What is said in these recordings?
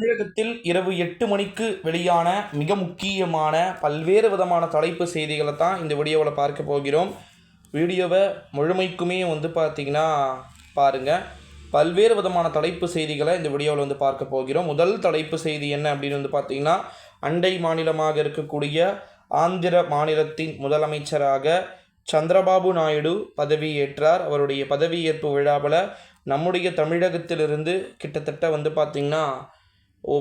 தமிழகத்தில் இரவு 8 மணிக்கு வெளியான மிக முக்கியமான பல்வேறு விதமான தலைப்பு செய்திகளை தான் இந்த வீடியோவில் பார்க்க போகிறோம். வீடியோவை முழுமைக்குமே பார்த்தீங்கன்னா பாருங்கள். பல்வேறு விதமான தலைப்பு செய்திகளை இந்த வீடியோவில் பார்க்க போகிறோம். முதல் தலைப்பு செய்தி என்ன அப்படின்னு பார்த்தீங்கன்னா, அண்டை மாநிலமாக இருக்கக்கூடிய ஆந்திர மாநிலத்தின் முதலமைச்சராக சந்திரபாபு நாயுடு பதவியேற்றார். அவருடைய பதவியேற்பு விழாவில் நம்முடைய தமிழகத்திலிருந்து கிட்டத்தட்ட பார்த்திங்கன்னா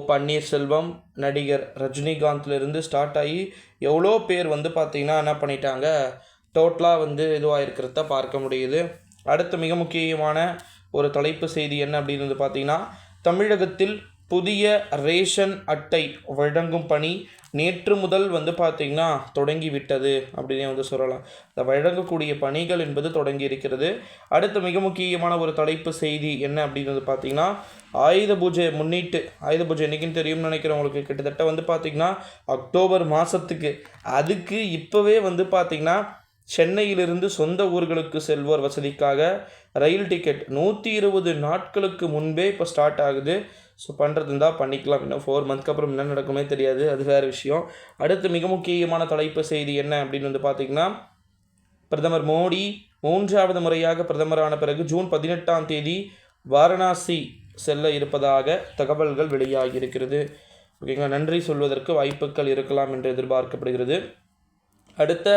பன்னீர்செல்வம், நடிகர் ரஜினிகாந்த்லேருந்து ஸ்டார்ட் ஆகி எவ்வளோ பேர் பார்த்திங்கன்னா என்ன பண்ணிட்டாங்க, டோட்டலாக இதுவாக இருக்கிறத பார்க்க முடியுது. அடுத்து மிக முக்கியமான ஒரு தலைப்பு செய்தி என்ன அப்படின்னு பார்த்திங்கன்னா, தமிழகத்தில் புதிய ரேஷன் அட்டை வழங்கும் பணி நேற்று முதல் பார்த்திங்கன்னா தொடங்கிவிட்டது அப்படின்னே சொல்லலாம். இந்த வழங்கக்கூடிய பணிகள் என்பது தொடங்கி இருக்கிறது. அடுத்து மிக முக்கியமான ஒரு தலைப்பு செய்தி என்ன அப்படின்னு பார்த்திங்கன்னா, ஆயுத பூஜை முன்னிட்டு, ஆயுத பூஜை என்றைக்குன்னு தெரியும்னு நினைக்கிறவங்களுக்கு கிட்டத்தட்ட பார்த்திங்கன்னா அக்டோபர் மாதத்துக்கு, அதுக்கு இப்போவே பார்த்திங்கன்னா சென்னையிலிருந்து சொந்த ஊர்களுக்கு செல்வோர் வசதிக்காக ரயில் டிக்கெட் 120 நாட்களுக்கு முன்பே இப்போ ஸ்டார்ட் ஆகுது. ஸோ பண்ணுறது இருந்தால் பண்ணிக்கலாம். இன்னும் 4 மந்த்க்கு அப்புறம் என்ன நடக்குமே தெரியாது, அது வேறு விஷயம். அடுத்து மிக முக்கியமான தலைப்பு செய்தி என்ன அப்படின்னு பார்த்திங்கன்னா, பிரதமர் மோடி 3வது முறையாக பிரதமரான பிறகு ஜூன் 18ஆம் தேதி வாரணாசி செல்ல இருப்பதாக தகவல்கள் வெளியாகி இருக்கிறது. ஓகேங்களா, நன்றி சொல்வதற்கு வாய்ப்புகள் இருக்கலாம் என்று எதிர்பார்க்கப்படுகிறது. அடுத்த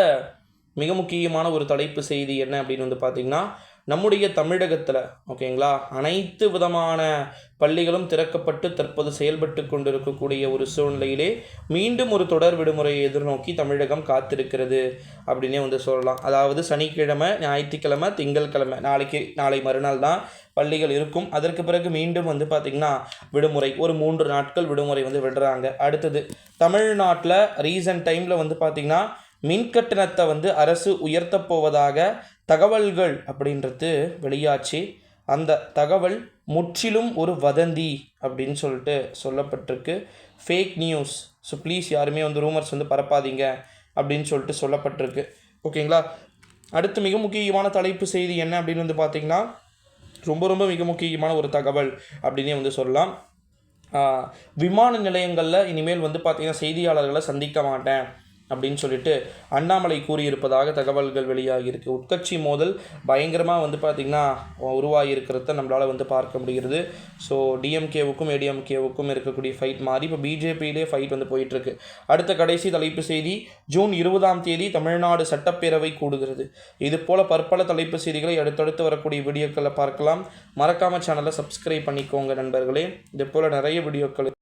மிக முக்கியமான ஒரு தலைப்பு செய்தி என்ன அப்படின்னு பார்த்திங்கன்னா, நம்முடைய தமிழகத்தில் ஓகேங்களா அனைத்து விதமான பள்ளிகளும் திறக்கப்பட்டு தற்போது செயல்பட்டு கொண்டிருக்கக்கூடிய ஒரு சூழ்நிலையிலே மீண்டும் ஒரு தொடர் விடுமுறையை எதிர்நோக்கி தமிழகம் காத்திருக்கிறது அப்படின்னே சொல்லலாம். அதாவது சனிக்கிழமை, ஞாயிற்றுக்கிழமை, திங்கட்கிழமை, நாளை மறுநாள் தான் பள்ளிகள் இருக்கும். அதற்கு பிறகு மீண்டும் பார்த்திங்கன்னா விடுமுறை, ஒரு 3 நாட்கள் விடுமுறை விடுறாங்க. அடுத்தது தமிழ்நாட்டில் ரீசன்ட் டைமில் பார்த்திங்கன்னா மின்கட்டணத்தை அரசு உயர்த்தப் போவதாக தகவல்கள் அப்படின்றது வெளியாச்சு. அந்த தகவல் முற்றிலும் ஒரு வதந்தி அப்படின்னு சொல்லிட்டு சொல்லப்பட்டிருக்கு, ஃபேக் நியூஸ். ஸோ ப்ளீஸ் யாருமே ரூமர்ஸ் பரப்பாதீங்க அப்படின்னு சொல்லிட்டு சொல்லப்பட்டிருக்கு. ஓகேங்களா, அடுத்து மிக முக்கியமான தலைப்பு செய்தி என்ன அப்படின்னு பார்த்திங்கன்னா, ரொம்ப மிக முக்கியமான ஒரு தகவல் அப்படின்னே சொல்லலாம். விமான நிலையங்களில் இனிமேல் பார்த்திங்கன்னா செய்தியாளர்களை சந்திக்க மாட்டேன் அப்படின்னு சொல்லிட்டு அண்ணாமலை கூறியிருப்பதாக தகவல்கள் வெளியாகியிருக்கு. உட்கட்சி மோதல் பயங்கரமாக பார்த்திங்கன்னா உருவாகி இருக்கிறத நம்மளால் பார்க்க முடிகிறது. ஸோ டிஎம்கேவுக்கும் ஏடிஎம்கேவுக்கும் இருக்கக்கூடிய ஃபைட் மாறி இப்போ பிஜேபியிலே ஃபைட் போயிட்டுருக்கு. அடுத்த கடைசி தலைப்பு செய்தி, ஜூன் 20ஆம் தேதி தமிழ்நாடு சட்டப்பேரவை கூடுகிறது. இது போல் பற்பல தலைப்பு செய்திகளை அடுத்தடுத்து வரக்கூடிய வீடியோக்களை பார்க்கலாம். மறக்காமல் சேனலை சப்ஸ்கிரைப் பண்ணிக்கோங்க நண்பர்களே. இது போல் நிறைய வீடியோக்கள்